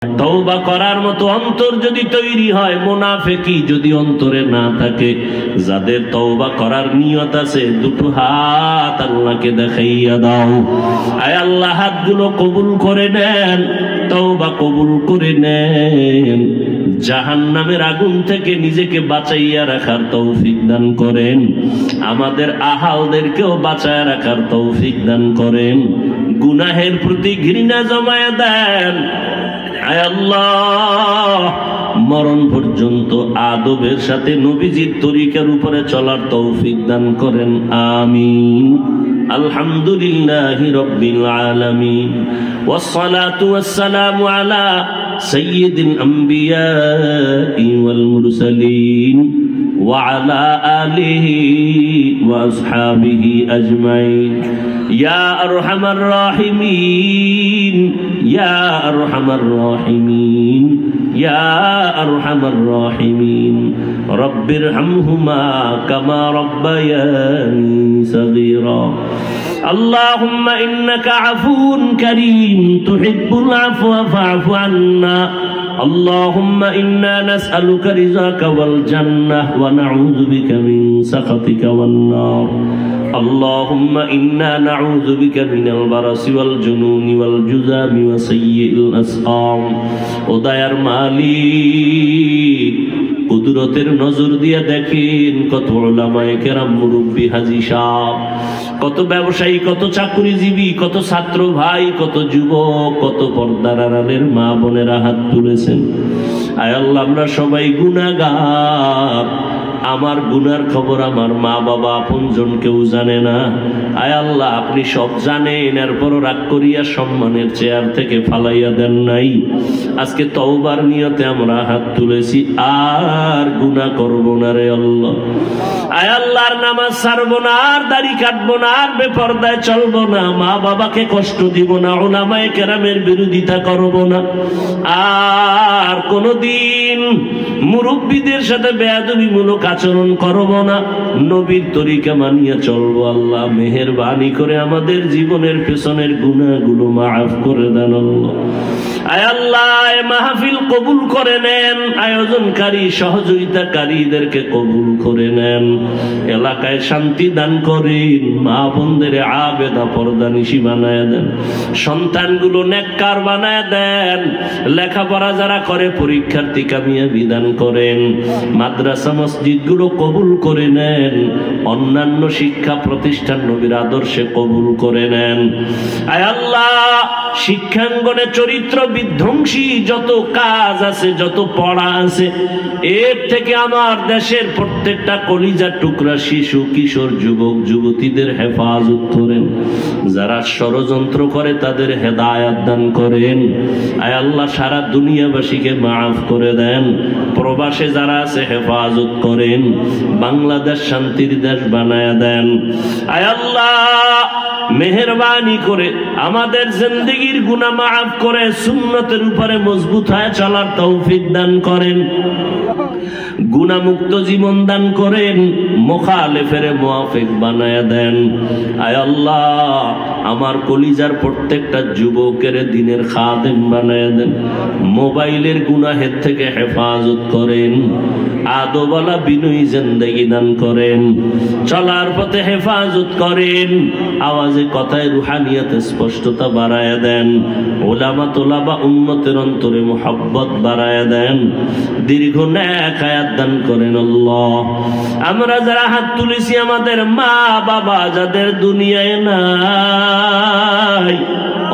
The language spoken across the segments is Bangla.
তওবা করার মতো অন্তর যদি তৈরি হয়, মুনাফিকি যদি অন্তরে না থাকে, যাদের তওবা করার নিয়ত আছে দুটো হাত আল্লাহকে দেখাইয়া দাও। আয় আল্লাহ, হাতগুলো কবুল করে নেন, তওবা কবুল করে নেন। জাহান্নামের আগুন থেকে নিজেকে বাঁচাইয়া রাখার তৌফিক দান করেন, আমাদের আহালদেরকেও বাঁচায় রাখার তৌফিক দান করেন। গুনাহের প্রতি ঘৃণা জমায়ে দেন। আয় আল্লাহ, মরণ পর্যন্ত আদবের সাথে নবীজির তরিকার উপরে চলার তৌফিক দান করেন, আমিন। আলহামদুলিল্লাহি রাব্বিল আলামিন, ওয়াসসালাতু ওয়াসসালামু আলা সাইয়্যিদিল আমবিয়াই ওয়াল মুরসালিন ওয়া আলা আলিহি ওয়া আসহাবিহি আজমাইন। ইয়া আরহামার রাহিমিন, ইয়া আরহামার রাহিমিন, ইয়া আরহামার রাহিমিন। রব্বিরহামহুমা কামা রব্বায়ানি সগীরা। اللهم إنك عفو كريم تحب العفو فاعف عنا. اللهم إنا نسألك رضاك والجنة ونعوذ بك من سخطك والنار. اللهم إنا نعوذ بك من البرص والجنون والجذام وسيء الأسقام. وداير মালিক, কুদরতের নজর দিয়ে দেখেন কত উলামায়ে কেরাম, মুরব্বী, হাজী সাহেব, কত ব্যবসায়ী, কত চাকরিজীবী, কত ছাত্র ভাই, কত যুবক, কত পর্দার আড়ালের মা বোনেরা হাত তুলেছেন। আয় আল্লাহ, আমরা সবাই গুনাহগার। আমার গুনার খবর আমার মা বাবা আপনজন কেউ জানে না। আয় আল্লাহ, আপনি সব জানেন, এরপরও রাগ করিয়া সম্মানের চেয়ার থেকে ফালাইয়া দেন নাই। আজকে তওবার নিয়তে আমরা হাত তুলেছি, আর গুনাহ করব না রে আল্লাহ। আয় আল্লাহর নামাজ ছাড়বো না, আর দাড়ি কাটবো না, আর বেপরদায় চলবো না, মা বাবাকে কষ্ট দিব না, উলামায়ে কেরামের বিরোধিতা করব না, আর কোনদিন মুরব্বীদের সাথে বেয়াদবিমূলক আচরণ করব না, নবীর তরিকা মানিয়ে চলবো। আল্লাহ মেহেরবানি করে আমাদের জীবনের পেছনের গুনাহগুলো মাফ করে দেন আল্লাহ। আয় আল্লাহ, মাহফিল কবুল করে নেন, আয়োজনকারী সহযোগিতাকারীদেরকে কবুল করে নেন, এলাকায় শান্তি দান করেন, মা বোনদের আবেদা পর্দানিশী বানায় দেন, সন্তানগুলো নেককার বানায় দেন, লেখাপড়া যারা করে পরীক্ষার্থী কামিয়াবি দান করেন, মাদ্রাসা মসজিদগুলো কবুল করে নেন, অন্যান্য শিক্ষা প্রতিষ্ঠান নবীর আদর্শে কবুল করে নেন। আয় আল্লাহ, শিক্ষাঙ্গনে চরিত্র বিধ্বংসী যত কাজ আছে, যত পড়া আছে, এর থেকে আমার দেশের প্রত্যেকটা কলিজার টুকরা শিশু, কিশোর, যুবক, যুবতীদের হেফাজত করেন, যারা ষড়যন্ত্র করে তাদের হেদায়াত দান করেন। আয় আল্লাহ, সারা দুনিয়াবাসীকে মাফ করে দেন, প্রবাসে যারা আছে হেফাজত করেন, বাংলাদেশ শান্তির দেশ বানায়া দেন। আয় আল্লাহ, মেহেরবানি করে আমাদের জিন্দেগির গুনাহ মাফ করে সুন্নতের উপরে মজবুত হয়ে চলার তৌফিক দান করেন, গুনাহমুক্ত জীবন দান করেন, মুখালিফের মুওয়াফিক বানায়া দেন। আয় আল্লাহ, আমার কলিজার প্রত্যেকটা যুবকের দিনের খাদেম বানায়া দেন, মোবাইলের গুনাহের থেকে হেফাজত করেন, আদবওয়ালা বিনয়ী জিন্দেগি দান করেন, চলার পথে হেফাজত করেন, আওয়াজে কথায় রুহানিয়াতে স্পষ্টতা বাড়ায়া দেন, উলামা তোলাবা উম্মতের অন্তরে মুহাব্বত বাড়ায়া দেন, দীর্ঘ নেক হায়াত দান করেন আল্লাহ। আমরা যারা হাত তুলেছি, আমাদের মা বাবা যাদের দুনিয়ায় নাই,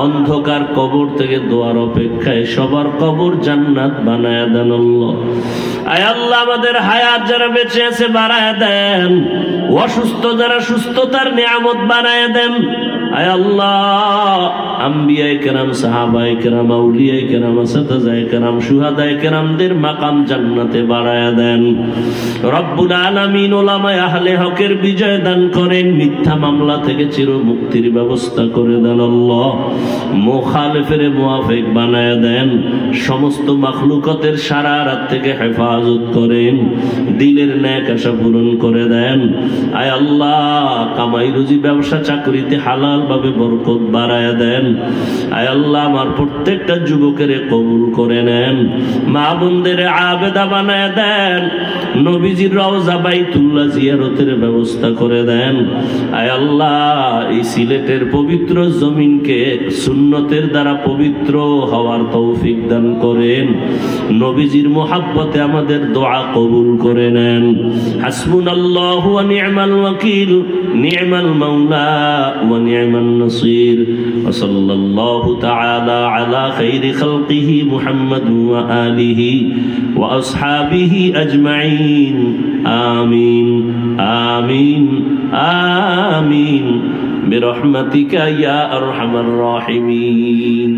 অন্ধকার কবর থেকে দোয়ার অপেক্ষায়, সবার কবর জান্নাত বানায়া দেন আল্লাহ। আয় আল্লাহ, আমাদের হায়াত যারা বেঁচে আছে বাড়ায়া দেন, অসুস্থ যারা সুস্থতার নিয়ামত বানায়া দেন। আয় আল্লাহ, আম্বিয়ায়ে কেরাম, সাহাবায়ে কেরাম, আউলিয়ায়ে কেরাম, আসাতাজায়ে কেরাম, শুহাদায়ে কেরামদের মাকাম জান্নাতে বাড়ায়া দেন। রব্বুল আলামিন উলামায়ে আহলে হকের বিজয় দান করেন, মিথ্যা মামলা থেকে চির মুক্তির ব্যবস্থা করে দেন আল্লাহ। মুখালিফের মুওয়াফিক বানায়া দেন, সমস্ত মাখলুকাতের সারা রাত থেকে হেফাজত করেন, দিলের নেক আশা পূরণ করে দেন। আয় আল্লাহ, কামাই রুজি ব্যবসা চাকরিতে হালাল ভাবে বরকত বাড়ায়া দেন। আয় আল্লাহ আমার প্রত্যেকটা যুবকের কবুল করে নেন, মা বোনদের আবেদা বানায় দেন, নবীজির রওজা বাইতুল্লাহ জিয়ারতের ব্যবস্থা করে দেন। আয় আল্লাহ এই সিলেটের পবিত্র জমিনকে সুন্নতের দ্বারা পবিত্র হওয়ার তৌফিক দান করেন। নবীজির মুহাব্বতে আমাদের দোয়া কবুল করে নেন। হাসবুনাল্লাহু ওয়া নি'মাল ওয়াকিল, নি'মাল মাওলা ওয়া নি'মান নাসির। ওয়া সাল্লাল্লাহু তাআলা আলা খাইরি খালকিহি মুহাম্মাদ ওয়া আলিহি ওয়া আসহাবিহি আজমাইন। আমিন আমিন আমিন বিরহমাতিকা ইয়া আরহামার রাহিমিন।